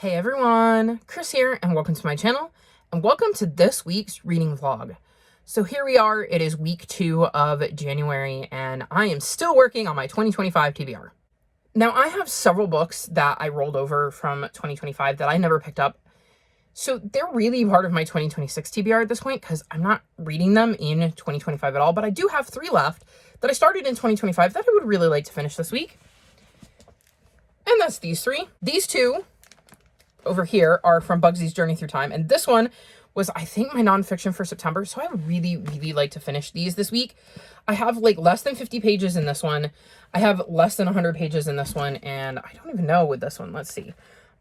Hey everyone, Chris here, and welcome to my channel, and welcome to this week's reading vlog. So here we are, it is week 2 of January, and I am still working on my 2025 TBR. Now, I have several books that I rolled over from 2025 that I never picked up, so they're really part of my 2026 TBR at this point, because I'm not reading them in 2025 at all, but I do have 3 left that I started in 2025 that I would really like to finish this week. And that's these 3. These 2 over here are from Bugsy's Journey Through Time, and this one was, I think, my nonfiction for September, so I would really like to finish these this week. I have like less than 50 pages in this one. I have less than 100 pages in this one, and I don't even know with this one. Let's see.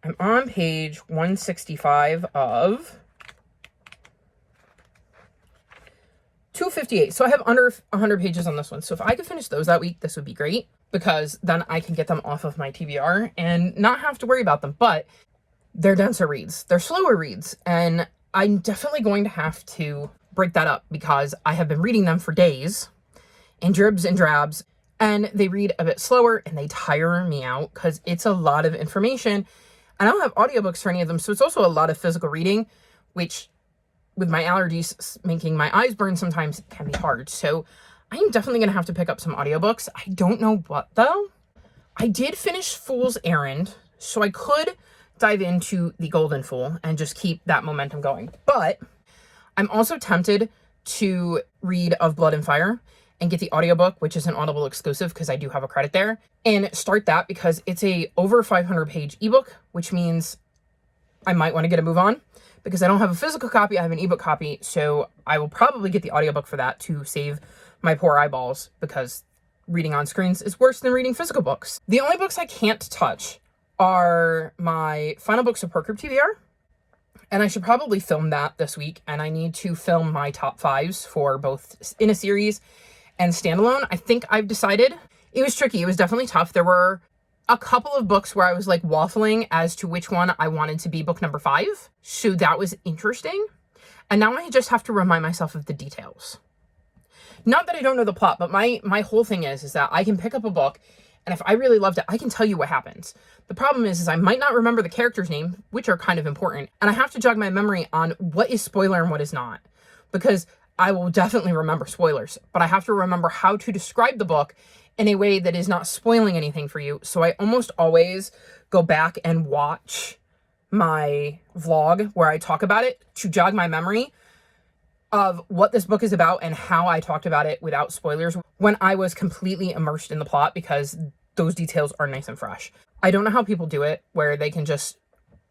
I'm on page 165 of 258, so I have under 100 pages on this one. So if I could finish those that week, this would be great, because then I can get them off of my TBR and not have to worry about them. But they're denser reads. They're slower reads, and I'm definitely going to have to break that up because I have been reading them for days in dribs and drabs, and they read a bit slower and they tire me out because it's a lot of information. And I don't have audiobooks for any of them, so it's also a lot of physical reading, which with my allergies making my eyes burn sometimes can be hard. So I am definitely going to have to pick up some audiobooks. I don't know what though. I did finish Fool's Errand, so I could dive into The Golden Fool and just keep that momentum going. But I'm also tempted to read Of Blood and Fire and get the audiobook, which is an Audible exclusive because I do have a credit there, and start that because it's a over 500 page ebook, which means I might want to get a move on because I don't have a physical copy. I have an ebook copy, so I will probably get the audiobook for that to save my poor eyeballs because reading on screens is worse than reading physical books. The only books I can't touch are my Final Books Support Group TBR, and I should probably film that this week, and I need to film my top 5s for both in a series and standalone. I think I've decided. It was tricky. It was definitely tough. There were a couple of books where I was like waffling as to which one I wanted to be book number 5, so that was interesting. And now I just have to remind myself of the details. Not that I don't know the plot, but my whole thing is that I can pick up a book, and if I really loved it, I can tell you what happens. The problem is I might not remember the character's name, which are kind of important, and I have to jog my memory on what is spoiler and what is not, because I will definitely remember spoilers, but I have to remember how to describe the book in a way that is not spoiling anything for you. So I almost always go back and watch my vlog where I talk about it to jog my memory of what this book is about and how I talked about it without spoilers when I was completely immersed in the plot, because those details are nice and fresh. I don't know how people do it where they can just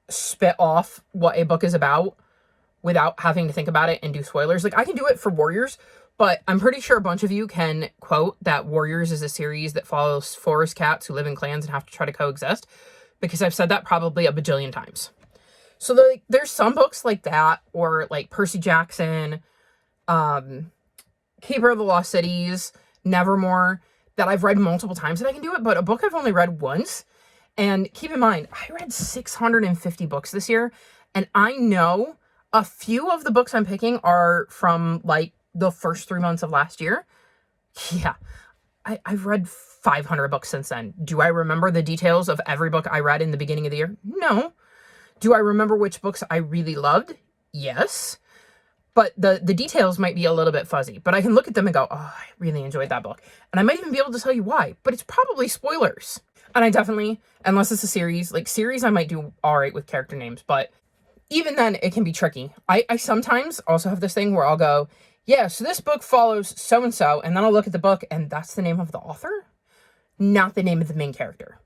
spit off what a book is about without having to think about it and do spoilers. Like, I can do it for Warriors, but I'm pretty sure a bunch of you can quote that Warriors is a series that follows forest cats who live in clans and have to try to coexist, because I've said that probably a bajillion times. So there's some books like that, or like Percy Jackson, Keeper of the Lost Cities, Nevermore, that I've read multiple times that I can do it, but a book I've only read once. And keep in mind, I read 650 books this year, and I know a few of the books I'm picking are from like the first 3 months of last year. Yeah, I've read 500 books since then. Do I remember the details of every book I read in the beginning of the year? No. Do I remember which books I really loved? Yes. But the details might be a little bit fuzzy, but I can look at them and go, oh, I really enjoyed that book. And I might even be able to tell you why, but it's probably spoilers. And I definitely, unless it's a series, like series I might do all right with character names, but even then it can be tricky. I sometimes also have this thing where I'll go, yeah, so this book follows so-and-so, and then I'll look at the book and that's the name of the author, not the name of the main character.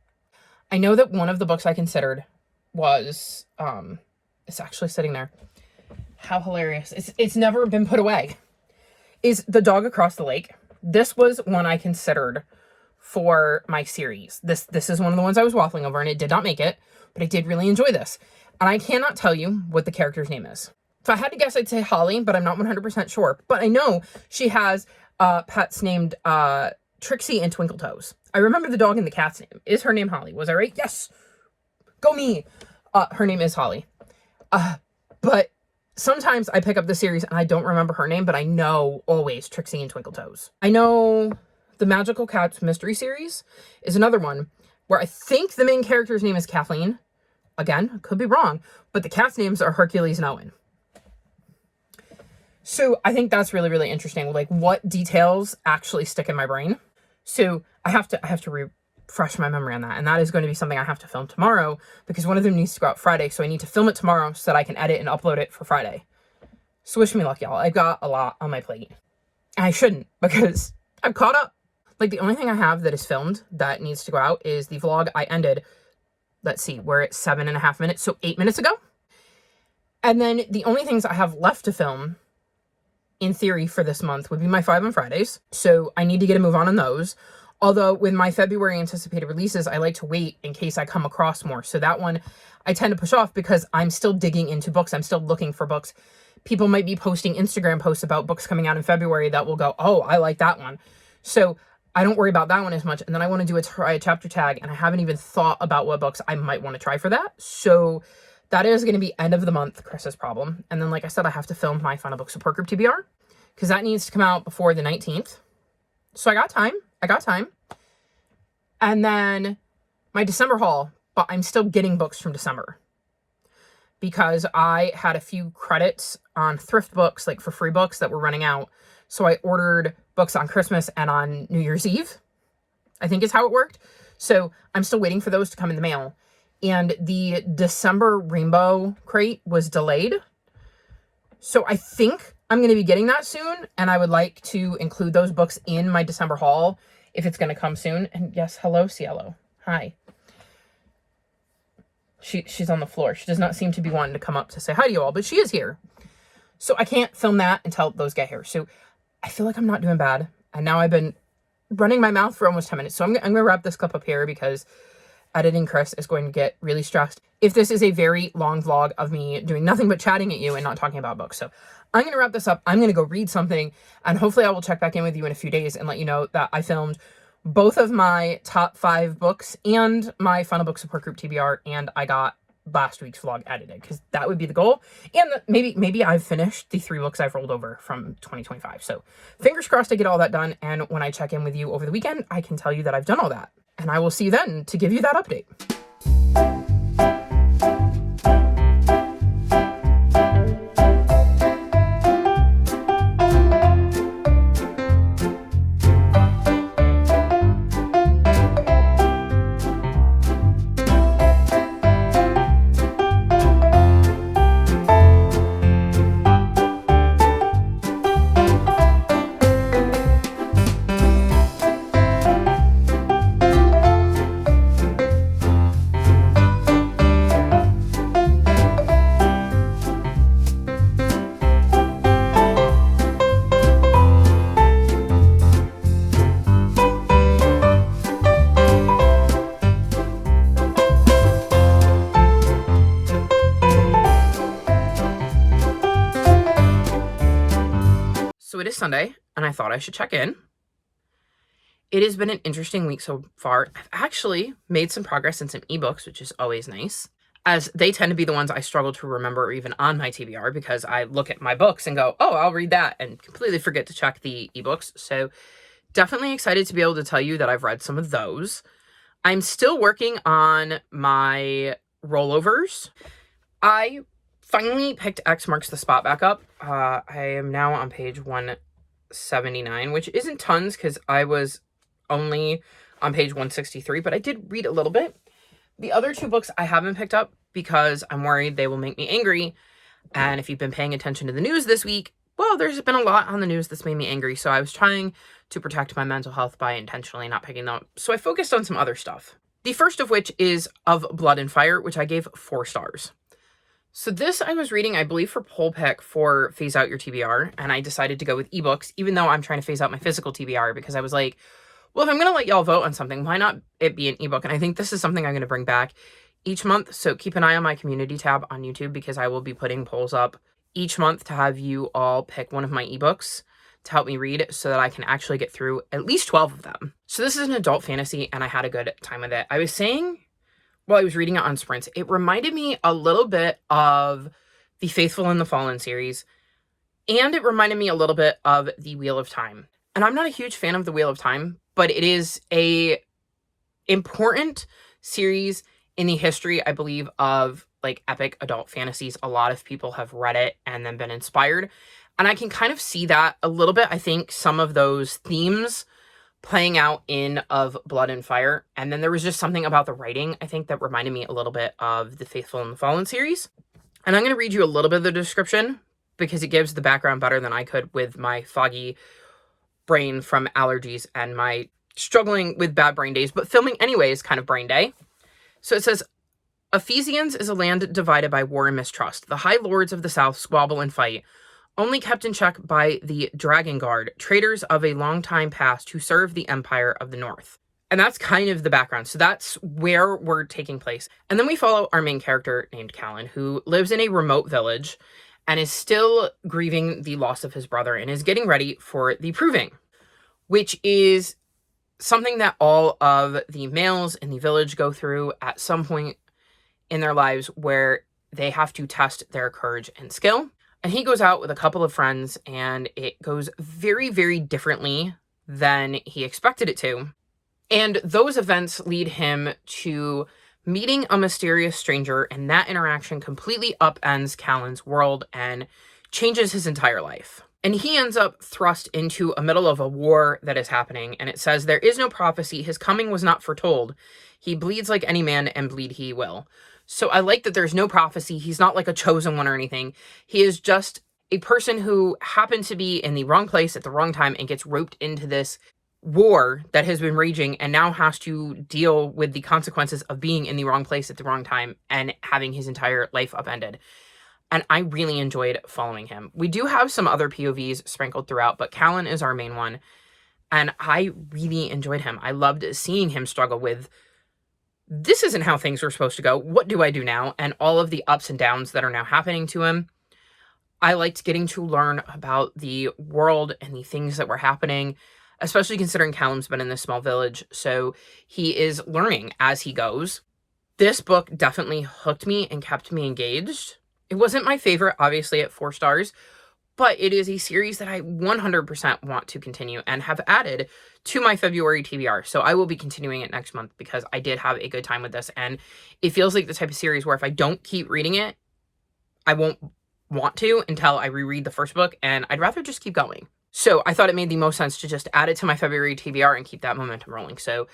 I know that one of the books I considered was, it's actually sitting there. How hilarious. It's never been put away. Is The Dog Across the Lake. This was one I considered for my series. This is one of the ones I was waffling over, and it did not make it, but I did really enjoy this. And I cannot tell you what the character's name is. If I had to guess, I'd say Holly, but I'm not 100% sure. But I know she has pets named Trixie and Twinkle Toes. I remember the dog and the cat's name. Is her name Holly? Was I right? Yes! Go me! Her name is Holly. But sometimes I pick up the series and I don't remember her name, but I know always Trixie and Twinkle Toes. I know the Magical Cats Mystery Series is another one where I think the main character's name is Kathleen, again, could be wrong, but the cats' names are Hercules and Owen. So I think that's really, really interesting. Like, what details actually stick in my brain. So I have to refresh my memory on that. And that is going to be something I have to film tomorrow, because one of them needs to go out Friday. So I need to film it tomorrow so that I can edit and upload it for Friday. So wish me luck, y'all. I've got a lot on my plate. And I shouldn't, because I'm caught up. Like, the only thing I have that is filmed that needs to go out is the vlog I ended. Let's see, we're at 7.5 minutes. So 8 minutes ago. And then the only things I have left to film, in theory, for this month would be my 5 on Fridays. So I need to get a move on those. Although with my February anticipated releases, I like to wait in case I come across more. So that one I tend to push off because I'm still digging into books. I'm still looking for books. People might be posting Instagram posts about books coming out in February that will go, oh, I like that one. So I don't worry about that one as much. And then I want to do a chapter tag, and I haven't even thought about what books I might want to try for that. So that is going to be end of the month, Chris's problem. And then, like I said, I have to film my Final Book Support Group TBR, because that needs to come out before the 19th. So I got time. And then my December haul, but I'm still getting books from December, because I had a few credits on thrift books, like for free books that were running out. So I ordered books on Christmas and on New Year's Eve, I think is how it worked. So I'm still waiting for those to come in the mail. And the December Rainbow crate was delayed. So I think I'm going to be getting that soon. And I would like to include those books in my December haul if it's going to come soon. And yes, hello, Cielo. Hi. She's on the floor. She does not seem to be wanting to come up to say hi to you all, but she is here. So I can't film that until those get here. So I feel like I'm not doing bad. And now I've been running my mouth for almost 10 minutes. So I'm going to wrap this clip up here, because editing Chris is going to get really stressed if this is a very long vlog of me doing nothing but chatting at you and not talking about books. So I'm going to wrap this up. I'm going to go read something, and hopefully I will check back in with you in a few days and let you know that I filmed both of my top 5 books and my Final Book Support Group TBR, and I got last week's vlog edited, because that would be the goal. And maybe I've finished the 3 books I've rolled over from 2025. So fingers crossed I get all that done. And when I check in with you over the weekend, I can tell you that I've done all that. And I will see you then to give you that update. So it is Sunday, and I thought I should check in. It has been an interesting week so far. I've actually made some progress in some ebooks, which is always nice, as they tend to be the ones I struggle to remember even on my TBR, because I look at my books and go, oh, I'll read that, and completely forget to check the ebooks. So definitely excited to be able to tell you that I've read some of those. I'm still working on my rollovers. I finally picked X Marks the Spot back up. I am now on page 179, which isn't tons because I was only on page 163, but I did read a little bit. The other 2 books I haven't picked up because I'm worried they will make me angry. And if you've been paying attention to the news this week, well, there's been a lot on the news that's made me angry. So I was trying to protect my mental health by intentionally not picking them up. So I focused on some other stuff. The first of which is Of Blood and Fire, which I gave 4 stars. So this I was reading, I believe, for poll pick for Phase Out Your TBR, and I decided to go with ebooks, even though I'm trying to phase out my physical TBR, because I was like, well, if I'm going to let y'all vote on something, why not it be an ebook? And I think this is something I'm going to bring back each month. So keep an eye on my community tab on YouTube, because I will be putting polls up each month to have you all pick one of my ebooks to help me read, so that I can actually get through at least 12 of them. So this is an adult fantasy, and I had a good time with it. I was saying, while I was reading it on sprints, it reminded me a little bit of the Faithful and the Fallen series, and it reminded me a little bit of the Wheel of Time. And I'm not a huge fan of the Wheel of Time, but it is a important series in the history, I believe, of like epic adult fantasies, a lot of people have read it and then been inspired. And I can kind of see that a little bit. I think some of those themes playing out in Of Blood and Fire. And then there was just something about the writing, I think, that reminded me a little bit of the Faithful and the Fallen series. And I'm going to read you a little bit of the description because it gives the background better than I could with my foggy brain from allergies and my struggling with bad brain days, but filming anyway is kind of brain day. So it says, Ephesians is a land divided by war and mistrust. The high lords of the south squabble and fight, only kept in check by the Dragon Guard, traitors of a long time past who serve the empire of the north. And that's kind of the background. So that's where we're taking place. And then we follow our main character named Callan, who lives in a remote village and is still grieving the loss of his brother and is getting ready for the Proving, which is something that all of the males in the village go through at some point in their lives where they have to test their courage and skill. And he goes out with a couple of friends and it goes very, very differently than he expected it to. And those events lead him to meeting a mysterious stranger, and that interaction completely upends Callan's world and changes his entire life. And he ends up thrust into a middle of a war that is happening, and it says, there is no prophecy, his coming was not foretold. He bleeds like any man, and bleed he will. So I like that there's no prophecy. He's not like a chosen one or anything. He is just a person who happened to be in the wrong place at the wrong time and gets roped into this war that has been raging and now has to deal with the consequences of being in the wrong place at the wrong time and having his entire life upended. And I really enjoyed following him. We do have some other POVs sprinkled throughout, but Callan is our main one. And I really enjoyed him. I loved seeing him struggle with, this isn't how things were supposed to go. What do I do now? And all of the ups and downs that are now happening to him. I liked getting to learn about the world and the things that were happening, especially considering Callum's been in this small village. So he is learning as he goes. This book definitely hooked me and kept me engaged. It wasn't my favorite, obviously, at 4 stars, but it is a series that I 100% want to continue and have added to my February TBR. So I will be continuing it next month because I did have a good time with this. And it feels like the type of series where if I don't keep reading it, I won't want to until I reread the first book, and I'd rather just keep going. So I thought it made the most sense to just add it to my February TBR and keep that momentum rolling. So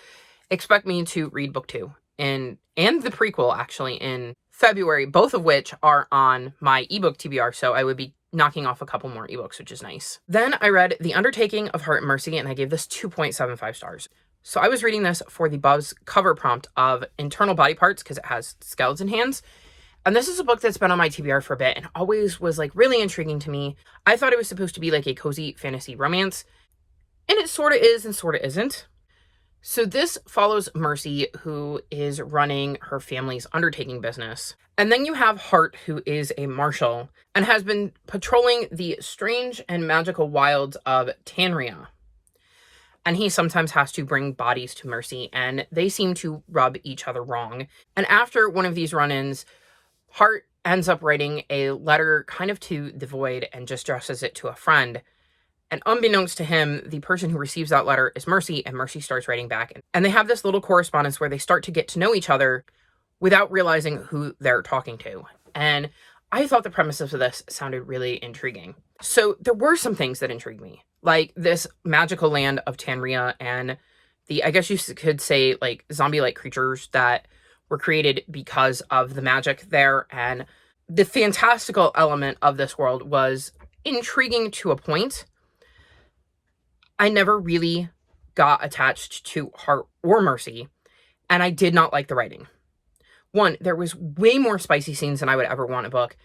expect me to read book 2 and the prequel actually in February, both of which are on my ebook TBR. So I would be knocking off a couple more ebooks, which is nice. Then I read The Undertaking of Heart and Mercy, and I gave this 2.75 stars. So I was reading this for the Buzz cover prompt of internal body parts because it has skeleton hands. And this is a book that's been on my TBR for a bit and always was like really intriguing to me. I thought it was supposed to be like a cozy fantasy romance, and it sort of is and sort of isn't. So this follows Mercy, who is running her family's undertaking business. And then you have Hart, who is a marshal and has been patrolling the strange and magical wilds of Tanria. And he sometimes has to bring bodies to Mercy, and they seem to rub each other wrong. And after one of these run-ins, Hart ends up writing a letter kind of to the void and just addresses it to a friend. And unbeknownst to him, the person who receives that letter is Mercy, and Mercy starts writing back. And they have this little correspondence where they start to get to know each other without realizing who they're talking to. And I thought the premises of this sounded really intriguing. So there were some things that intrigued me, like this magical land of Tanria and the, I guess you could say, like zombie-like creatures that were created because of the magic there. And the fantastical element of this world was intriguing to a point. I never really got attached to Hart or Mercy, and I did not like the writing. One, there was way more spicy scenes than I would ever want in a book.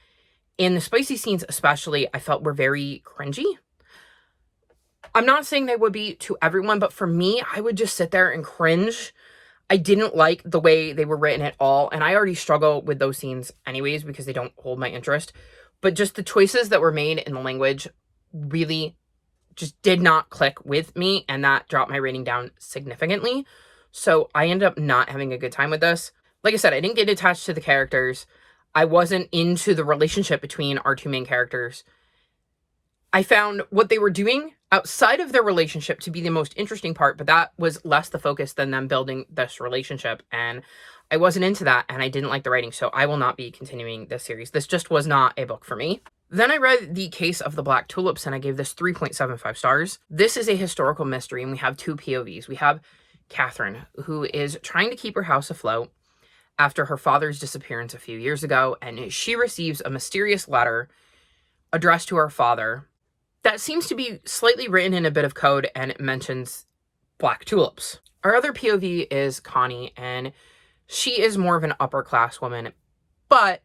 And the spicy scenes especially, I felt were very cringy. I'm not saying they would be to everyone, but for me, I would just sit there and cringe. I didn't like the way they were written at all, and I already struggle with those scenes anyways because they don't hold my interest. But just the choices that were made in the language really just did not click with me, and that dropped my rating down significantly. So I ended up not having a good time with this. Like I said, I didn't get attached to the characters. I wasn't into the relationship between our two main characters. I found what they were doing outside of their relationship to be the most interesting part, but that was less the focus than them building this relationship. And I wasn't into that, and I didn't like the writing, so I will not be continuing this series. This just was not a book for me. Then I read The Case of the Black Tulips, and I gave this 3.75 stars. This is a historical mystery, and we have two POVs. We have Catherine, who is trying to keep her house afloat after her father's disappearance a few years ago, and she receives a mysterious letter addressed to her father that seems to be slightly written in a bit of code, and it mentions black tulips. Our other POV is Connie, and she is more of an upper class woman, but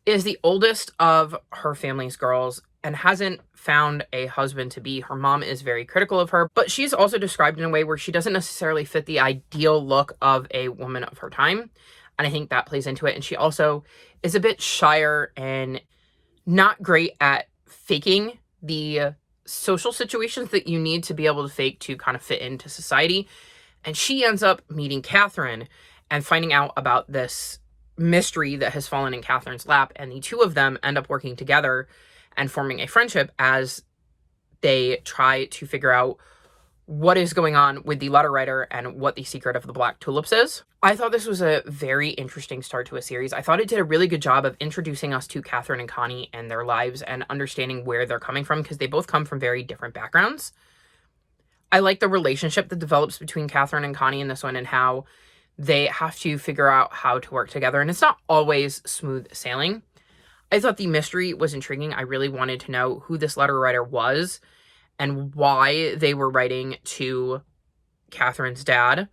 is the oldest of her family's girls and hasn't found a husband to be. Her mom is very critical of her, but she's also described in a way where she doesn't necessarily fit the ideal look of a woman of her time. And I think that plays into it. And she also is a bit shyer and not great at faking the social situations that you need to be able to fake to kind of fit into society. And she ends up meeting Catherine and finding out about this mystery that has fallen in Catherine's lap, and the two of them end up working together and forming a friendship as they try to figure out what is going on with the letter writer and what the secret of the black tulips is. I thought this was a very interesting start to a series. I thought it did a really good job of introducing us to Catherine and Connie and their lives and understanding where they're coming from, because they both come from very different backgrounds. I like the relationship that develops between Catherine and Connie in this one, and how they have to figure out how to work together, and it's not always smooth sailing. I thought the mystery was intriguing. I really wanted to know who this letter writer was and why they were writing to Catherine's dad,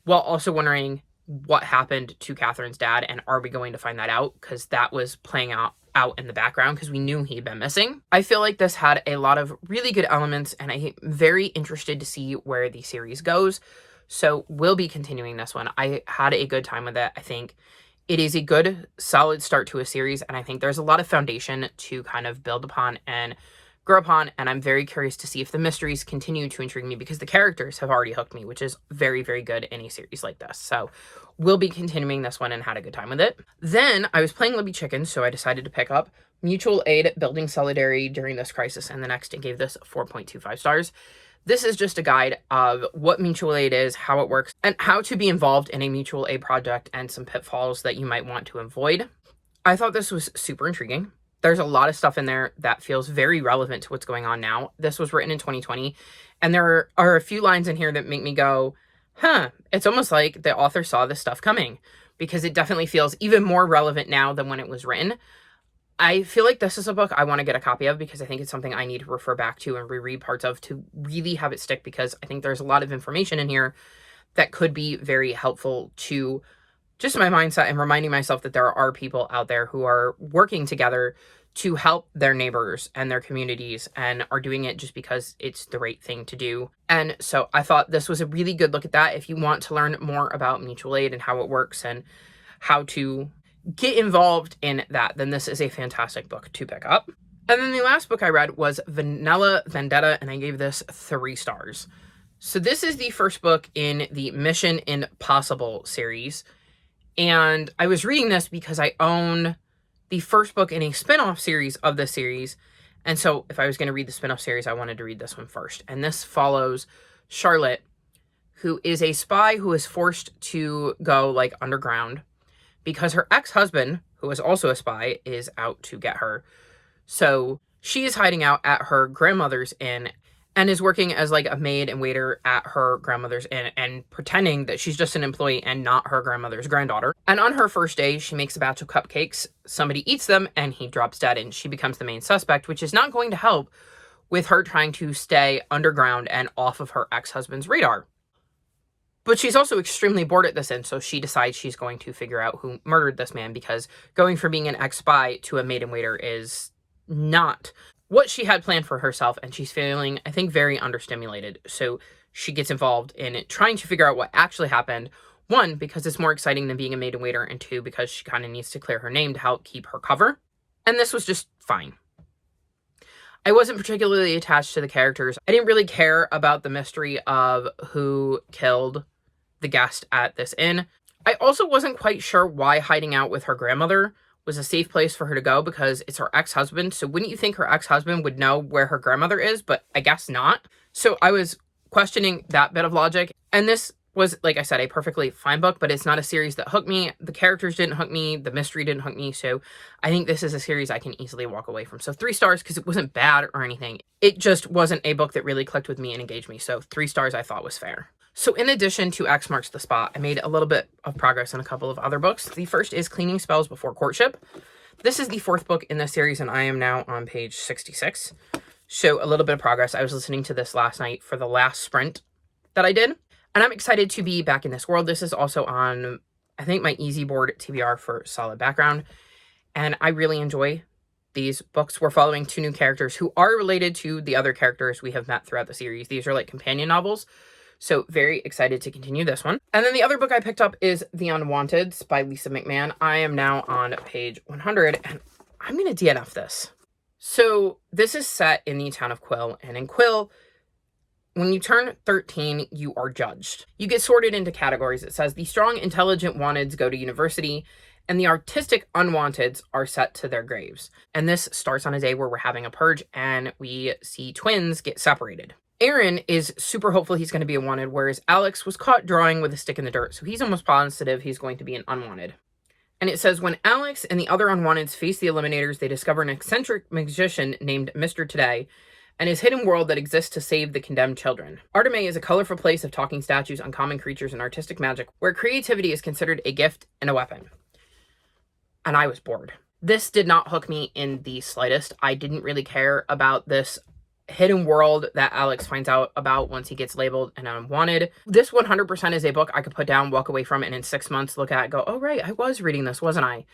while also wondering what happened to Catherine's dad, and are we going to find that out, because that was playing out in the background because we knew he'd been missing. I feel like this had a lot of really good elements, and I'm very interested to see where the series goes. So we'll be continuing this one. I had a good time with it. I think it is a good, solid start to a series, and I think there's a lot of foundation to kind of build upon and grow upon, and I'm very curious to see if the mysteries continue to intrigue me, because the characters have already hooked me, which is very, very good in a series like this. So we'll be continuing this one and had a good time with it. Then I was playing Libby Chicken, so I decided to pick up Mutual Aid Building Solidarity During This Crisis and the Next, and gave this 4.25 stars. This is just a guide of what mutual aid is, how it works, and how to be involved in a mutual aid project, and some pitfalls that you might want to avoid. I thought this was super intriguing. There's a lot of stuff in there that feels very relevant to what's going on now. This was written in 2020, and there are a few lines in here that make me go, it's almost like the author saw this stuff coming, because it definitely feels even more relevant now than when it was written. I feel like this is a book I want to get a copy of, because I think it's something I need to refer back to and reread parts of to really have it stick, because I think there's a lot of information in here that could be very helpful to just my mindset, and reminding myself that there are people out there who are working together to help their neighbors and their communities, and are doing it just because it's the right thing to do. And so I thought this was a really good look at that. If you want to learn more about mutual aid and how it works and how to get involved in that, then this is a fantastic book to pick up. And then the last book I read was Vanilla Vendetta, and I gave this 3 stars. So this is the first book in the Mission Impossible series, and I was reading this because I own the first book in a spin-off series of this series, and so if I was going to read the spin-off series, I wanted to read this one first. And this follows Charlotte, who is a spy who is forced to go like underground because her ex-husband, who is also a spy, is out to get her. So she is hiding out at her grandmother's inn and is working as like a maid and waiter at her grandmother's inn, and pretending that she's just an employee and not her grandmother's granddaughter. And on her first day, she makes a batch of cupcakes. Somebody eats them and he drops dead, and she becomes the main suspect, which is not going to help with her trying to stay underground and off of her ex-husband's radar. But she's also extremely bored at this inn, so she decides she's going to figure out who murdered this man, because going from being an ex-spy to a maid and waiter is not what she had planned for herself, and she's feeling, I think, very understimulated. So she gets involved in trying to figure out what actually happened. 1, because it's more exciting than being a maid and waiter, and 2, because she kind of needs to clear her name to help keep her cover. And this was just fine. I wasn't particularly attached to the characters. I didn't really care about the mystery of who killed the guest at this inn. I also wasn't quite sure why hiding out with her grandmother was a safe place for her to go because it's her ex-husband. So wouldn't you think her ex-husband would know where her grandmother is? But I guess not. So I was questioning that bit of logic. And this was, like I said, a perfectly fine book, but it's not a series that hooked me. The characters didn't hook me. The mystery didn't hook me. So I think this is a series I can easily walk away from. So 3 stars because it wasn't bad or anything. It just wasn't a book that really clicked with me and engaged me. So 3 stars I thought was fair. So in addition to X Marks the Spot, I made a little bit of progress in a couple of other books. The first is Cleaning Spells Before Courtship. This is the 4th book in the series, and I am now on page 66. So a little bit of progress. I was listening to this last night for the last sprint that I did. And I'm excited to be back in this world. This is also on, I think, my Easy Board TBR for solid background. And I really enjoy these books. We're following 2 new characters who are related to the other characters we have met throughout the series. These are like companion novels. So very excited to continue this one. And then the other book I picked up is The Unwanteds by Lisa McMann. I am now on page 100 and I'm going to DNF this. So this is set in the town of Quill. And in Quill, when you turn 13, you are judged. You get sorted into categories. It says the strong, intelligent wanteds go to university, and the artistic unwanteds are set to their graves. And this starts on a day where we're having a purge, and we see twins get separated. Aaron is super hopeful he's going to be a wanted, whereas Alex was caught drawing with a stick in the dirt, so he's almost positive he's going to be an unwanted. And it says, when Alex and the other unwanteds face the Eliminators, they discover an eccentric magician named Mr. Today, and his hidden world that exists to save the condemned children. Arteme is a colorful place of talking statues, uncommon creatures, and artistic magic, where creativity is considered a gift and a weapon. And I was bored. This did not hook me in the slightest. I didn't really care about this hidden world that Alex finds out about once he gets labeled an unwanted. This 100% is a book I could put down, walk away from, and in 6 months look at, go, oh right, I was reading this, wasn't I?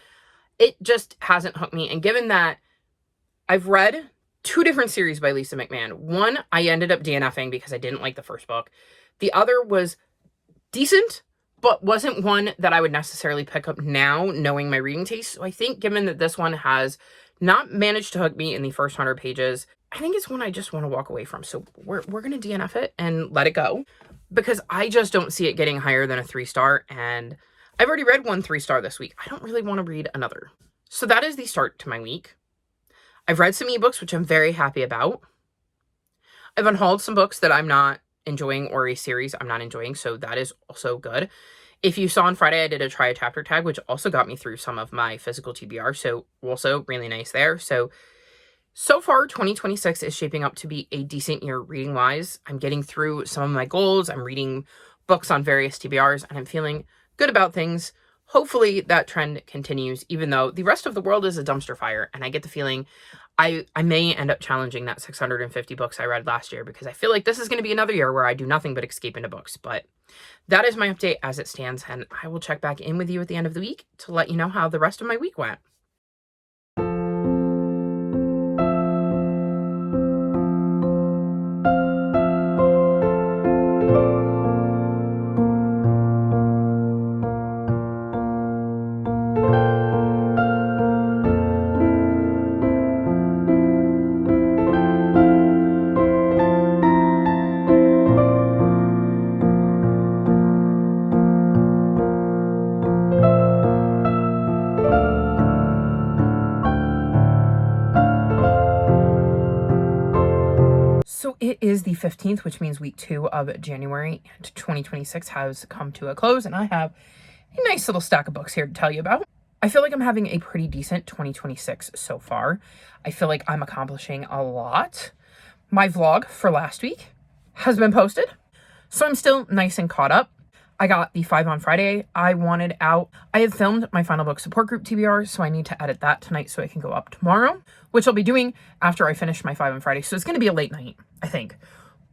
It just hasn't hooked me. And given that I've read 2 different series by Lisa McMann. One, I ended up DNFing because I didn't like the first book. The other was decent, but wasn't one that I would necessarily pick up now, knowing my reading taste. So I think given that this one has not managed to hook me in the first 100 pages, I think it's one I just want to walk away from. So we're going to DNF it and let it go because I just don't see it getting higher than a 3-star. And I've already read 1 3-star this week. I don't really want to read another. So that is the start to my week. I've read some ebooks, which I'm very happy about. I've unhauled some books that I'm not enjoying or a series I'm not enjoying, so that is also good. If you saw on Friday, I did a try a chapter tag, which also got me through some of my physical TBR, so also really nice there. So far, 2026 is shaping up to be a decent year reading-wise. I'm getting through some of my goals. I'm reading books on various TBRs, and I'm feeling good about things. Hopefully that trend continues, even though the rest of the world is a dumpster fire. And I get the feeling I may end up challenging that 650 books I read last year because I feel like this is going to be another year where I do nothing but escape into books. But that is my update as it stands. And I will check back in with you at the end of the week to let you know how the rest of my week went. So it is the 15th, which means week 2 of January, and 2026 has come to a close, and I have a nice little stack of books here to tell you about. I feel like I'm having a pretty decent 2026 so far. I feel like I'm accomplishing a lot. My vlog for last week has been posted, so I'm still nice and caught up. I got the 5 on Friday I wanted out. I have filmed my final book support group TBR, so I need to edit that tonight so it can go up tomorrow, which I'll be doing after I finish my 5 on Friday. So it's going to be a late night, I think.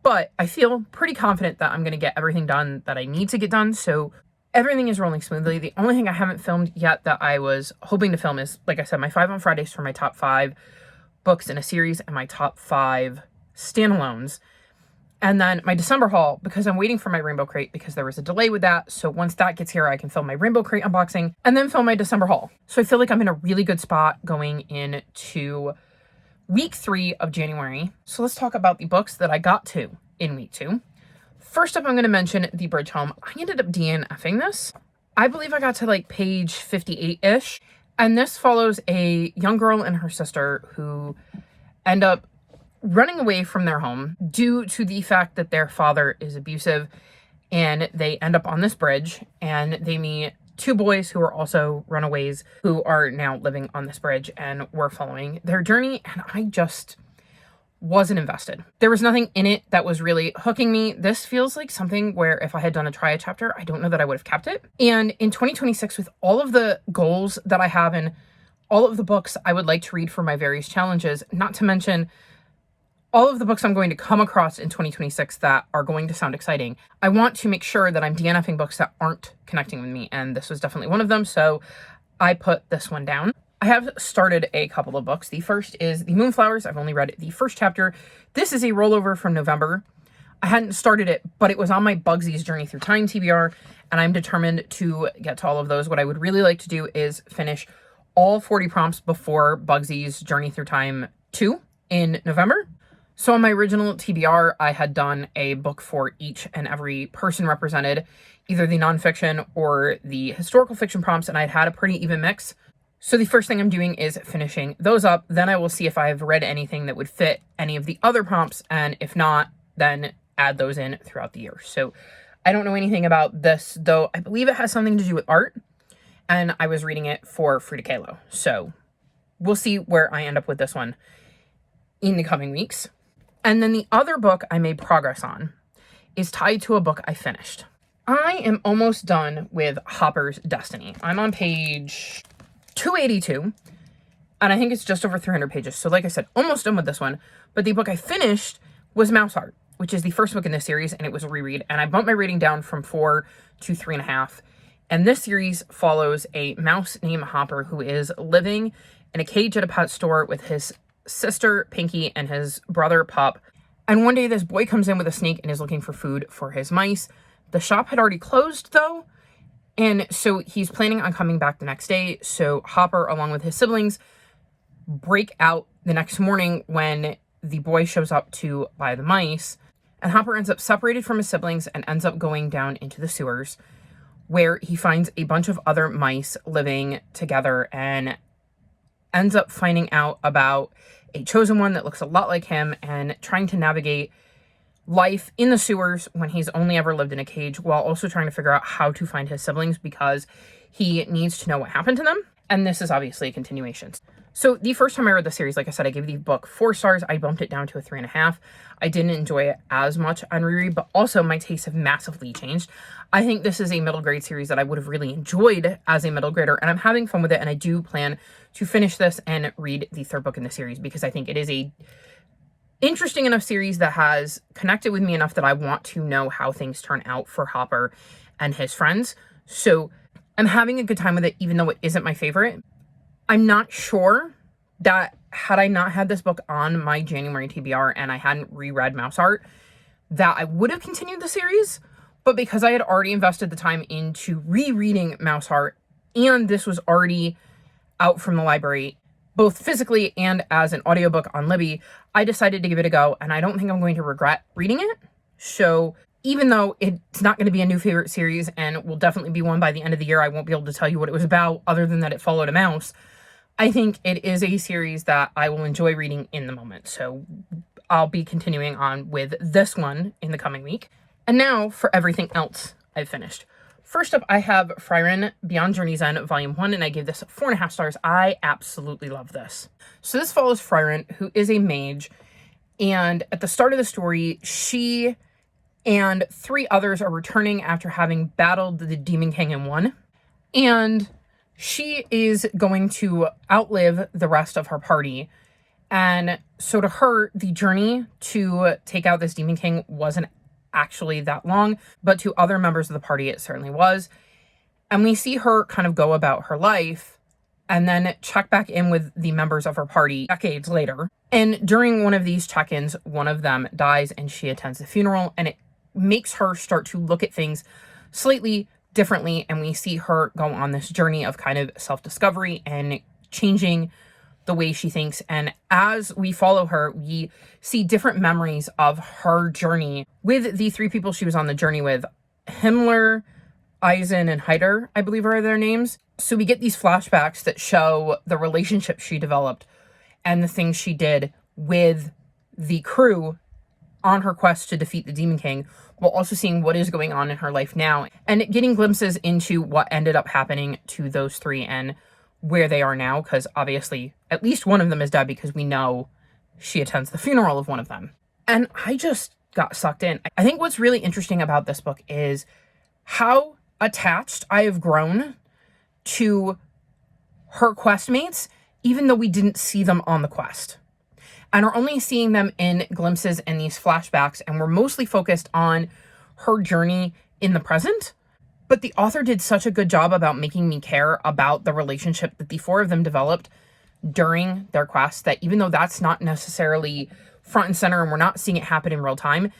But I feel pretty confident that I'm going to get everything done that I need to get done. So everything is rolling smoothly. The only thing I haven't filmed yet that I was hoping to film is, like I said, my 5 on Fridays for my top 5 books in a series and my top 5 standalones. And then my December haul, because I'm waiting for my Rainbow Crate because there was a delay with that. So once that gets here, I can film my Rainbow Crate unboxing and then film my December haul. So I feel like I'm in a really good spot going into week 3 of January. So let's talk about the books that I got to in week 2. First up, I'm going to mention The Bridge Home. I ended up DNFing this. I believe I got to like page 58-ish. And this follows a young girl and her sister who end up running away from their home due to the fact that their father is abusive, and they end up on this bridge and they meet two boys who are also runaways who are now living on this bridge, and we're following their journey, and I just wasn't invested. There was nothing in it that was really hooking me. This feels like something where if I had done a try a chapter, I don't know that I would have kept it. And in 2026, with all of the goals that I have and all of the books I would like to read for my various challenges, not to mention all of the books I'm going to come across in 2026 that are going to sound exciting, I want to make sure that I'm DNFing books that aren't connecting with me, and this was definitely one of them, so I put this one down. I have started a couple of books. The first is The Moonflowers. I've only read the first chapter. This is a rollover from November. I hadn't started it, but it was on my Bugsy's Journey Through Time TBR, and I'm determined to get to all of those. What I would really like to do is finish all 40 prompts before Bugsy's Journey Through Time 2 in November. So on my original TBR, I had done a book for each and every person represented, either the nonfiction or the historical fiction prompts, and I'd had a pretty even mix. So the first thing I'm doing is finishing those up. Then I will see if I've read anything that would fit any of the other prompts, and if not, then add those in throughout the year. So I don't know anything about this, though I believe it has something to do with art, and I was reading it for Frida Kahlo. So we'll see where I end up with this one in the coming weeks. And then the other book I made progress on is tied to a book I finished. I am almost done with Hopper's Destiny. I'm on page 282, and I think it's just over 300 pages. So like I said, almost done with this one. But the book I finished was Mouse Heart, which is the first book in this series, and it was a reread. And I bumped my rating down from 4 to 3.5. And this series follows a mouse named Hopper who is living in a cage at a pet store with his sister Pinky and his brother Pup. And one day this boy comes in with a snake and is looking for food for his mice. The shop had already closed though, and so he's planning on coming back the next day. So Hopper, along with his siblings, break out the next morning when the boy shows up to buy the mice. And Hopper ends up separated from his siblings and ends up going down into the sewers, where he finds a bunch of other mice living together and ends up finding out about a chosen one that looks a lot like him and trying to navigate life in the sewers when he's only ever lived in a cage, while also trying to figure out how to find his siblings because he needs to know what happened to them. And this is obviously a continuation. So the first time I read the series, like I said, I gave the book 4 stars. I bumped it down to a 3.5. I didn't enjoy it as much on reread, but also my tastes have massively changed. I think this is a middle grade series that I would have really enjoyed as a middle grader, and I'm having fun with it, and I do plan to finish this and read the third book in the series because I think it is a interesting enough series that has connected with me enough that I want to know how things turn out for Hopper and his friends. So I'm having a good time with it, even though it isn't my favorite. I'm not sure that had I not had this book on my January TBR and I hadn't reread Mouse Heart, that I would have continued the series. But because I had already invested the time into rereading Mouse Heart, and this was already out from the library, both physically and as an audiobook on Libby, I decided to give it a go, and I don't think I'm going to regret reading it. So even though it's not going to be a new favorite series and will definitely be one by the end of the year, I won't be able to tell you what it was about other than that it followed a mouse. I think it is a series that I will enjoy reading in the moment. So I'll be continuing on with this one in the coming week. And now for everything else I've finished. First up, I have Frieren Beyond Journey's End Volume 1, and I gave this 4.5 stars. I absolutely love this. So this follows Frieren, who is a mage, and at the start of the story, she and 3 others are returning after having battled the Demon King and won. And she is going to outlive the rest of her party. And so to her, the journey to take out this Demon King wasn't actually that long, but to other members of the party, it certainly was. And we see her kind of go about her life and then check back in with the members of her party decades later. And during one of these check-ins, one of them dies and she attends the funeral, and it makes her start to look at things slightly differently. And we see her go on this journey of kind of self-discovery and changing the way she thinks. And as we follow her, we see different memories of her journey with the 3 people she was on the journey with: Himmler, Eisen and Hyder, I believe are their names. So we get these flashbacks that show the relationship she developed and the things she did with the crew on her quest to defeat the Demon King, while also seeing what is going on in her life now and getting glimpses into what ended up happening to those three and where they are now, because obviously at least one of them is dead because we know she attends the funeral of one of them. And I just got sucked in. I think what's really interesting about this book is how attached I have grown to her questmates, even though we didn't see them on the quest, and are only seeing them in glimpses and these flashbacks, and we're mostly focused on her journey in the present. But the author did such a good job about making me care about the relationship that the four of them developed during their quest, that even though that's not necessarily front and center and we're not seeing it happen in real time,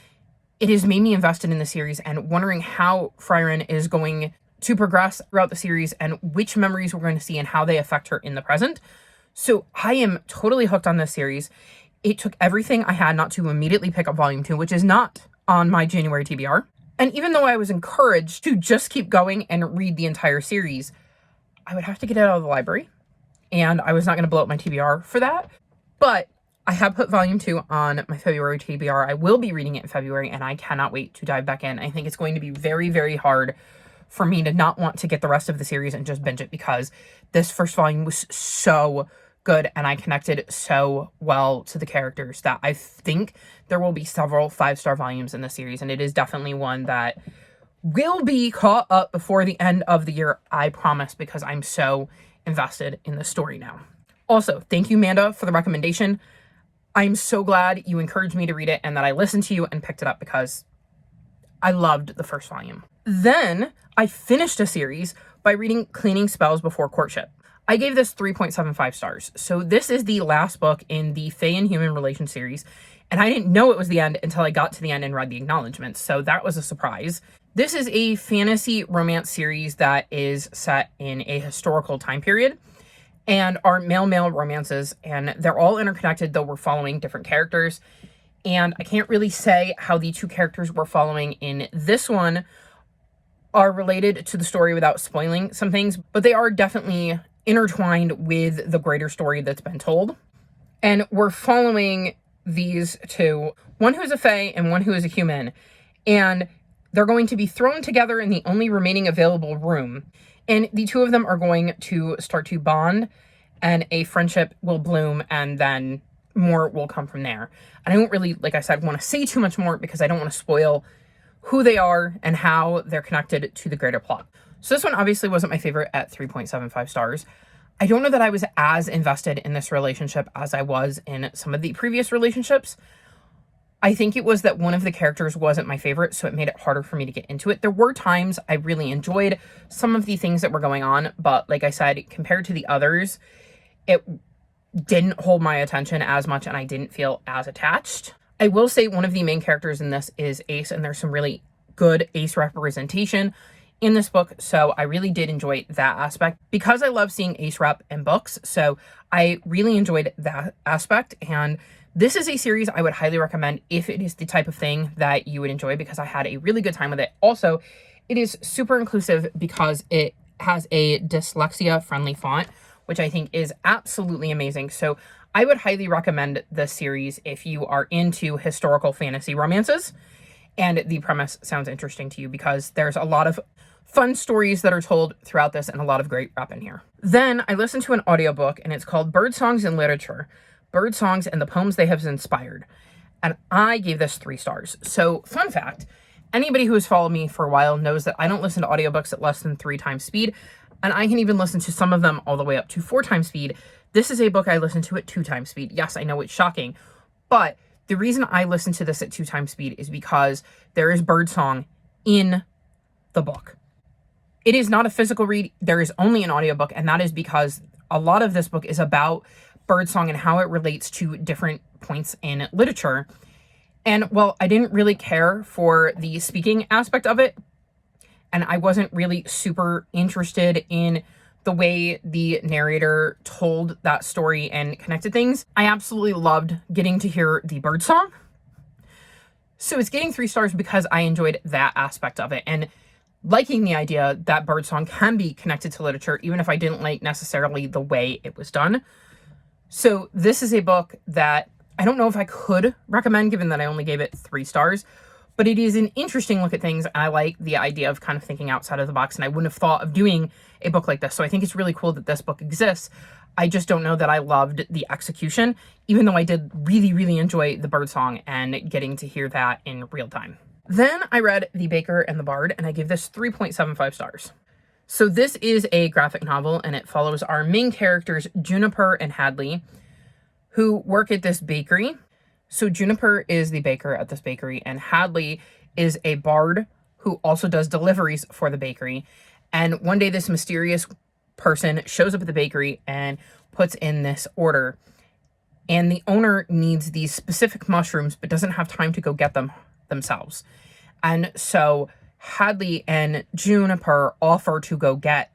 it has made me invested in the series and wondering how Frieren is going to progress throughout the series and which memories we're going to see and how they affect her in the present. So I am totally hooked on this series. It took everything I had not to immediately pick up volume 2, which is not on my January TBR. And even though I was encouraged to just keep going and read the entire series, I would have to get it out of the library. And I was not going to blow up my TBR for that. But I have put volume 2 on my February TBR. I will be reading it in February, and I cannot wait to dive back in. I think it's going to be very, very hard for me to not want to get the rest of the series and just binge it, because this first volume was so good and I connected so well to the characters that I think there will be several 5-star volumes in the series, and it is definitely one that will be caught up before the end of the year, I promise, because I'm so invested in the story now. Also, thank you, Amanda, for the recommendation. I'm so glad you encouraged me to read it and that I listened to you and picked it up, because I loved the first volume. Then I finished a series by reading Cleaning Spells Before Courtship. I gave this 3.75 stars. So this is the last book in the Fae and Human Relations series, and I didn't know it was the end until I got to the end and read the acknowledgments, so that was a surprise. This is a fantasy romance series that is set in a historical time period and are male-male romances, and they're all interconnected, though we're following different characters. And I can't really say how the two characters we're following in this one are related to the story without spoiling some things, but they are definitely intertwined with the greater story that's been told. And we're following these two, one who is a fae and one who is a human, and they're going to be thrown together in the only remaining available room, and the two of them are going to start to bond, and a friendship will bloom, and then more will come from there. And I don't really, like I said, want to say too much more because I don't want to spoil who they are and how they're connected to the greater plot. So this one obviously wasn't my favorite at 3.75 stars. I don't know that I was as invested in this relationship as I was in some of the previous relationships. I think it was that one of the characters wasn't my favorite, so it made it harder for me to get into it. There were times I really enjoyed some of the things that were going on, but like I said, compared to the others, it didn't hold my attention as much and I didn't feel as attached. I will say one of the main characters in this is Ace, and there's some really good Ace representation in this book, so I really did enjoy that aspect because I love seeing Ace rep in books, so I really enjoyed that aspect. And this is a series I would highly recommend if it is the type of thing that you would enjoy, because I had a really good time with it. Also, it is super inclusive because it has a dyslexia-friendly font, which I think is absolutely amazing. So I would highly recommend this series if you are into historical fantasy romances and the premise sounds interesting to you, because there's a lot of fun stories that are told throughout this and a lot of great rep in here. Then I listened to an audiobook, and it's called Bird Songs in Literature, Bird Songs and the Poems They Have Inspired. And I gave this 3 stars. So fun fact, anybody who has followed me for a while knows that I don't listen to audiobooks at less than 3 times speed. And I can even listen to some of them all the way up to 4 times speed. This is a book I listen to at 2 times speed. Yes, I know it's shocking, but the reason I listen to this at 2 times speed is because there is birdsong in the book. It is not a physical read. There is only an audiobook, and that is because a lot of this book is about birdsong and how it relates to different points in literature. And while I didn't really care for the speaking aspect of it, and I wasn't really super interested in the way the narrator told that story and connected things, I absolutely loved getting to hear the birdsong. So it's getting 3 stars because I enjoyed that aspect of it. And liking the idea that Birdsong can be connected to literature, even if I didn't like necessarily the way it was done. So this is a book that I don't know if I could recommend, given that I only gave it 3 stars, but it is an interesting look at things. And I like the idea of kind of thinking outside of the box, and I wouldn't have thought of doing a book like this. So I think it's really cool that this book exists. I just don't know that I loved the execution, even though I did really, really enjoy the Birdsong and getting to hear that in real time. Then I read The Baker and the Bard, and I gave this 3.75 stars. So this is a graphic novel, and it follows our main characters, Juniper and Hadley, who work at this bakery. So Juniper is the baker at this bakery, and Hadley is a bard who also does deliveries for the bakery. And one day this mysterious person shows up at the bakery and puts in this order. And the owner needs these specific mushrooms, but doesn't have time to go get them themselves. And so Hadley and Juniper offer to go get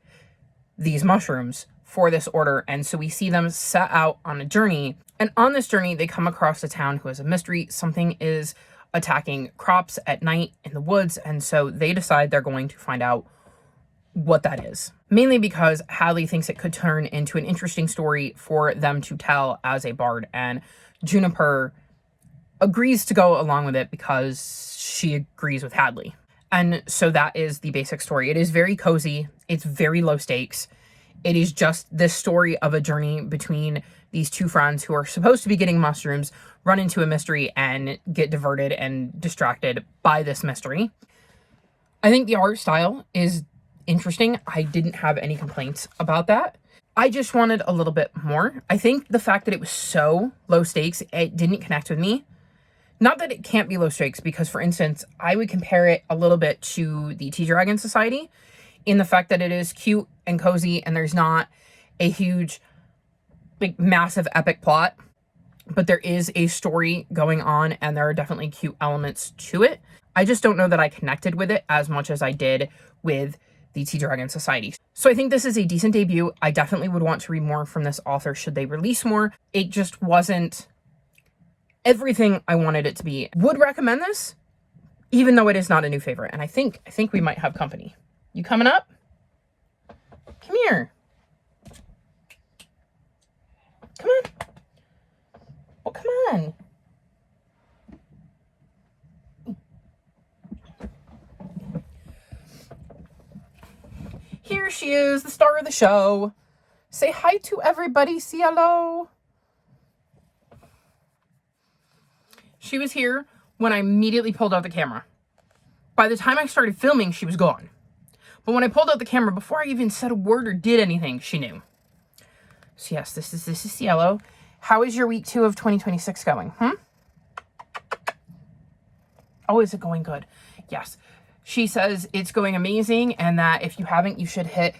these mushrooms for this order. And so we see them set out on a journey. And on this journey, they come across a town who has a mystery. Something is attacking crops at night in the woods. And so they decide they're going to find out what that is. Mainly because Hadley thinks it could turn into an interesting story for them to tell as a bard. And Juniper agrees to go along with it because she agrees with Hadley. And so that is the basic story. It is very cozy. It's very low stakes. It is just this story of a journey between these two friends who are supposed to be getting mushrooms, run into a mystery, and get diverted and distracted by this mystery. I think the art style is interesting. I didn't have any complaints about that. I just wanted a little bit more. I think the fact that it was so low stakes, it didn't connect with me. Not that it can't be low stakes, because, for instance, I would compare it a little bit to the Tea Dragon Society in the fact that it is cute and cozy and there's not a huge, like, massive epic plot, but there is a story going on and there are definitely cute elements to it. I just don't know that I connected with it as much as I did with the Tea Dragon Society. So I think this is a decent debut. I definitely would want to read more from this author should they release more. It just wasn't everything I wanted it to be. Would recommend this, even though it is not a new favorite. And I think we might have company. You coming up? Come here. Come on. Well, come on. Here she is, the star of the show. Say hi to everybody. Say hello. She was here when I immediately pulled out the camera. By the time I started filming, she was gone. But when I pulled out the camera, before I even said a word or did anything, she knew. So yes, this is Cielo. How is your week 2 of 2026 going? Oh, is it going good? Yes. She says it's going amazing, and that if you haven't, you should hit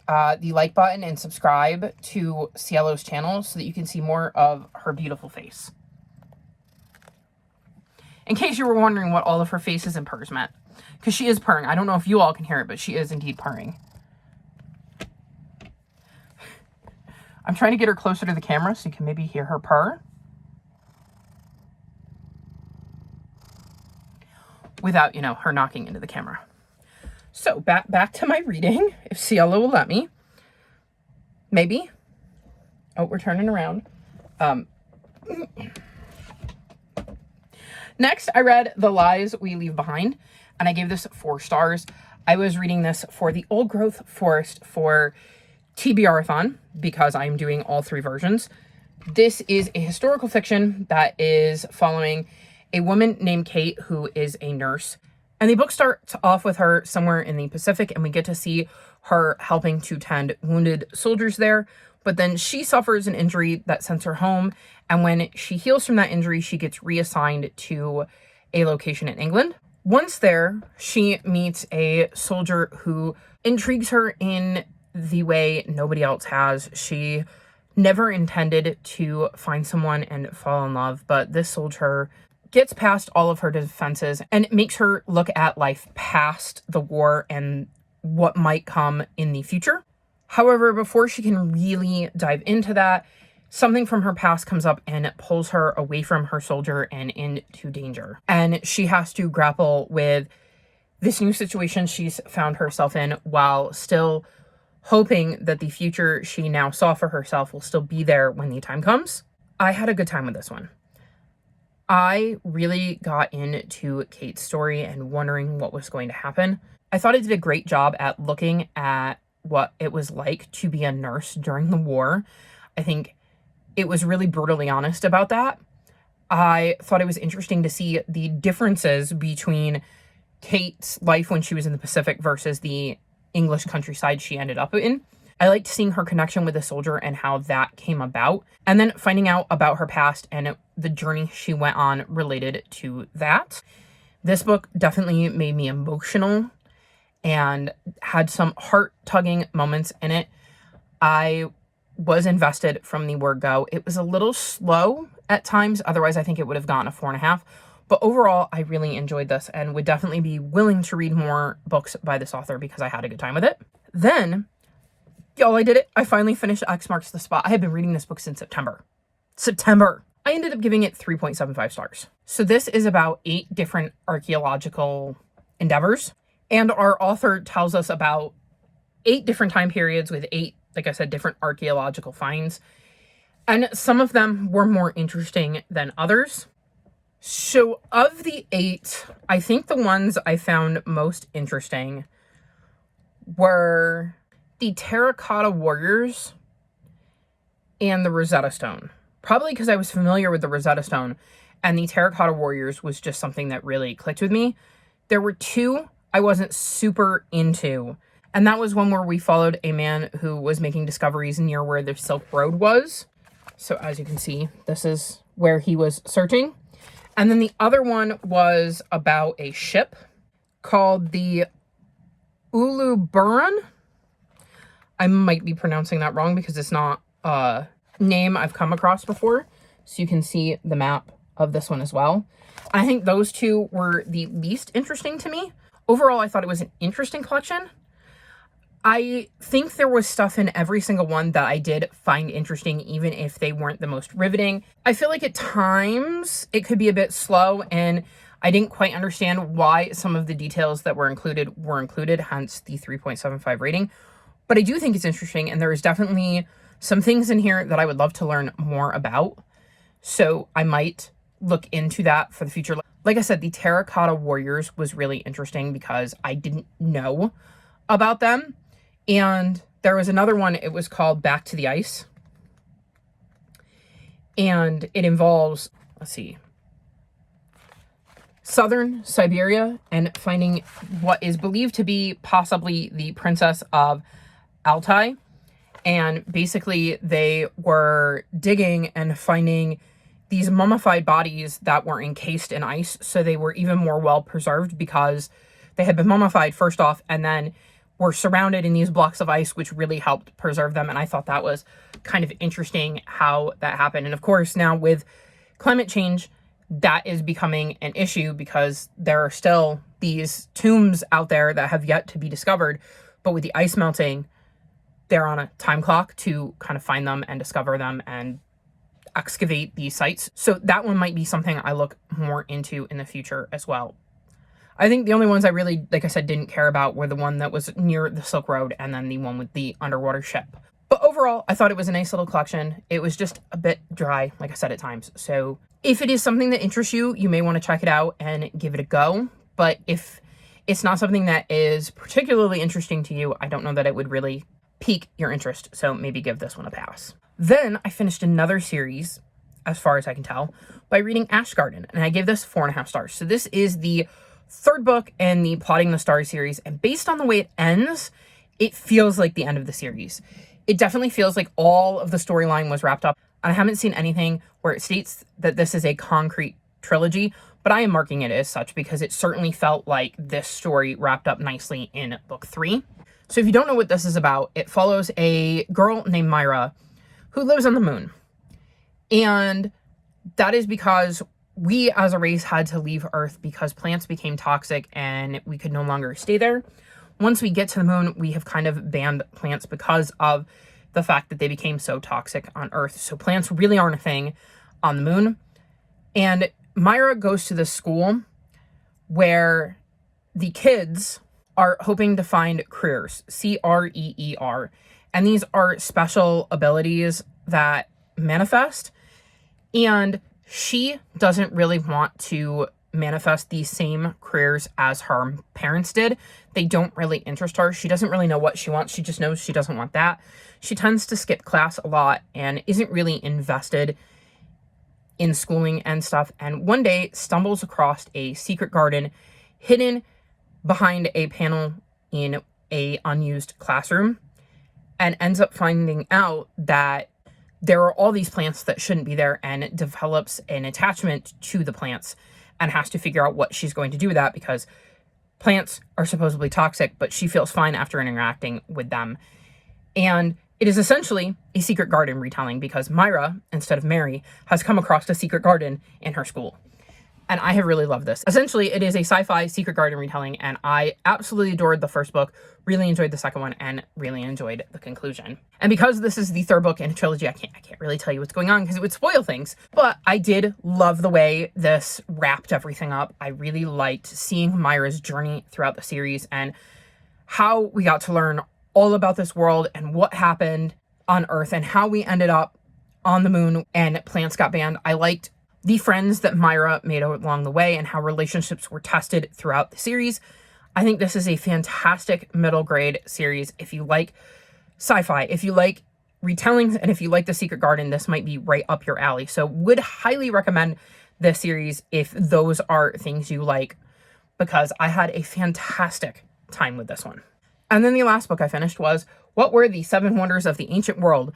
the like button and subscribe to Cielo's channel so that you can see more of her beautiful face. In case you were wondering what all of her faces and purrs meant. Because she is purring. I don't know if you all can hear it, but she is indeed purring. I'm trying to get her closer to the camera so you can maybe hear her purr. Without, her knocking into the camera. So, back to my reading, if Cielo will let me. Maybe. Oh, we're turning around. Next, I read The Lies We Leave Behind, and I gave this 4 stars. I was reading this for the Old Growth Forest for TBR-a-thon, because I'm doing all 3 versions. This is a historical fiction that is following a woman named Kate, who is a nurse. And the book starts off with her somewhere in the Pacific, and we get to see her helping to tend wounded soldiers there. But then she suffers an injury that sends her home, and when she heals from that injury, she gets reassigned to a location in England. Once there, she meets a soldier who intrigues her in the way nobody else has. She never intended to find someone and fall in love, but this soldier gets past all of her defenses and it makes her look at life past the war and what might come in the future. However, before she can really dive into that, something from her past comes up and pulls her away from her soldier and into danger. And she has to grapple with this new situation she's found herself in, while still hoping that the future she now saw for herself will still be there when the time comes. I had a good time with this one. I really got into Kate's story and wondering what was going to happen. I thought it did a great job at looking at what it was like to be a nurse during the war. I think it was really brutally honest about that. I thought it was interesting to see the differences between Kate's life when she was in the Pacific versus the English countryside she ended up in. I liked seeing her connection with the soldier and how that came about, and then finding out about her past and the journey she went on related to that. This book definitely made me emotional and had some heart-tugging moments in it. I was invested from the word go. It was a little slow at times, otherwise I think it would have gotten a 4.5. But overall, I really enjoyed this and would definitely be willing to read more books by this author because I had a good time with it. Then, y'all, I did it. I finally finished X Marks the Spot. I had been reading this book since September. I ended up giving it 3.75 stars. So this is about 8 different archaeological endeavors. And our author tells us about 8 different time periods with 8, like I said, different archaeological finds. And some of them were more interesting than others. So of the 8, I think the ones I found most interesting were the Terracotta Warriors and the Rosetta Stone. Probably because I was familiar with the Rosetta Stone, and the Terracotta Warriors was just something that really clicked with me. There were 2 I wasn't super into, and that was one where we followed a man who was making discoveries near where the Silk Road was. So as you can see, this is where he was searching. And then the other one was about a ship called the Uluburun. I might be pronouncing that wrong because it's not a name I've come across before. So you can see the map of this one as well. I think those 2 were the least interesting to me. Overall, I thought it was an interesting collection. I think there was stuff in every single one that I did find interesting, even if they weren't the most riveting. I feel like at times it could be a bit slow, and I didn't quite understand why some of the details that were included, hence the 3.75 rating. But I do think it's interesting, and there is definitely some things in here that I would love to learn more about. So I might look into that for the future. Like I said, the Terracotta Warriors was really interesting because I didn't know about them. And there was another one, it was called Back to the Ice. And it involves, southern Siberia and finding what is believed to be possibly the princess of Altai. And basically they were digging and finding these mummified bodies that were encased in ice. So they were even more well preserved because they had been mummified first off, and then were surrounded in these blocks of ice, which really helped preserve them. And I thought that was kind of interesting how that happened. And of course, now with climate change, that is becoming an issue because there are still these tombs out there that have yet to be discovered. But with the ice melting, they're on a time clock to kind of find them and discover them and excavate these sites. So that one might be something I look more into in the future as well. I think the only ones I really, like I said, didn't care about were the one that was near the Silk Road and then the one with the underwater ship. But overall, I thought it was a nice little collection. It was just a bit dry, like I said, at times. So if it is something that interests you, you may want to check it out and give it a go. But if it's not something that is particularly interesting to you, I don't know that it would really pique your interest. So maybe give this one a pass. Then I finished another series, as far as I can tell, by reading Ash Garden. And I gave this 4.5 stars. So this is the 3rd book in the Plotting the Stars series, and based on the way it ends, it feels like the end of the series. It definitely feels like all of the storyline was wrapped up, and I haven't seen anything where it states that this is a concrete trilogy, but I am marking it as such because it certainly felt like this story wrapped up nicely in book 3. So if you don't know what this is about, it follows a girl named Myra who lives on the moon, and that is because we as a race had to leave Earth because plants became toxic and we could no longer stay there. Once we get to the moon, we have kind of banned plants because of the fact that they became so toxic on Earth. So plants really aren't a thing on the moon. And Myra goes to this school where the kids are hoping to find Creers, Creer. And these are special abilities that manifest. And she doesn't really want to manifest these same careers as her parents did. They don't really interest her. She doesn't really know what she wants. She just knows she doesn't want that. She tends to skip class a lot and isn't really invested in schooling and stuff. And one day stumbles across a secret garden hidden behind a panel in a unused classroom, and ends up finding out that there are all these plants that shouldn't be there, and develops an attachment to the plants and has to figure out what she's going to do with that, because plants are supposedly toxic, but she feels fine after interacting with them. And it is essentially a secret garden retelling, because Myra, instead of Mary, has come across a secret garden in her school. And I have really loved this. Essentially, it is a sci-fi secret garden retelling, and I absolutely adored the first book, really enjoyed the second one, and really enjoyed the conclusion. And because this is the third book in a trilogy, I can't really tell you what's going on because it would spoil things. But I did love the way this wrapped everything up. I really liked seeing Myra's journey throughout the series and how we got to learn all about this world and what happened on Earth and how we ended up on the moon and plants got banned. I liked the friends that Myra made along the way and how relationships were tested throughout the series. I think this is a fantastic middle grade series. If you like sci-fi, if you like retellings, and if you like The Secret Garden, this might be right up your alley. So would highly recommend this series if those are things you like, because I had a fantastic time with this one. And then the last book I finished was What Were the Seven Wonders of the Ancient World?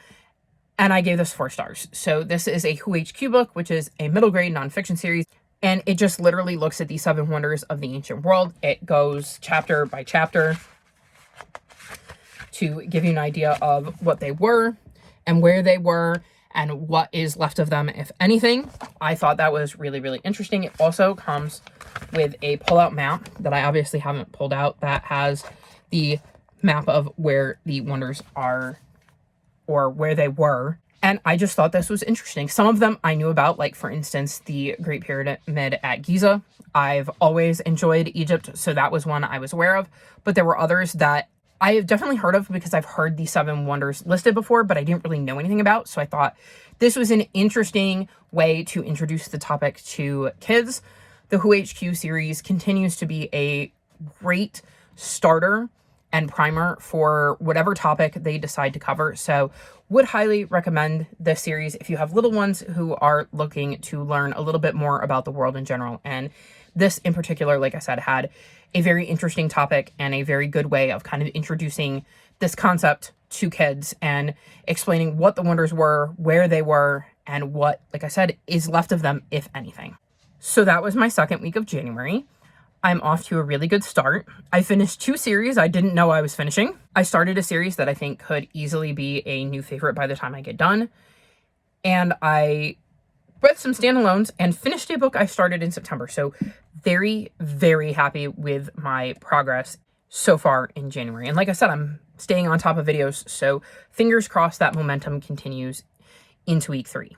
And I gave this 4 stars. So this is a Who HQ book, which is a middle grade nonfiction series. And it just literally looks at the 7 wonders of the ancient world. It goes chapter by chapter to give you an idea of what they were and where they were and what is left of them, if anything. I thought that was really, really interesting. It also comes with a pull-out map that I obviously haven't pulled out that has the map of where the wonders are, or where they were. And I just thought this was interesting. Some of them I knew about, like for instance, the Great Pyramid at Giza. I've always enjoyed Egypt, so that was one I was aware of. But there were others that I have definitely heard of because I've heard the 7 wonders listed before, but I didn't really know anything about. So I thought this was an interesting way to introduce the topic to kids. The Who HQ series continues to be a great starter and primer for whatever topic they decide to cover. So would highly recommend this series if you have little ones who are looking to learn a little bit more about the world in general. And this in particular, like I said, had a very interesting topic and a very good way of kind of introducing this concept to kids and explaining what the wonders were, where they were, and what, like I said, is left of them, if anything. So that was my second week of January. I'm off to a really good start. I finished 2 series I didn't know I was finishing. I started a series that I think could easily be a new favorite by the time I get done. And I read some standalones and finished a book I started in September. So very, very happy with my progress so far in January. And like I said, I'm staying on top of videos. So fingers crossed that momentum continues into week 3.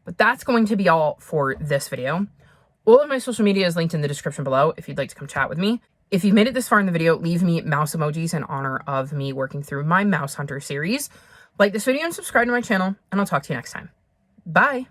But that's going to be all for this video. All of my social media is linked in the description below if you'd like to come chat with me. If you made it this far in the video, leave me mouse emojis in honor of me working through my Mouse Hunter series. Like this video and subscribe to my channel, and I'll talk to you next time. Bye!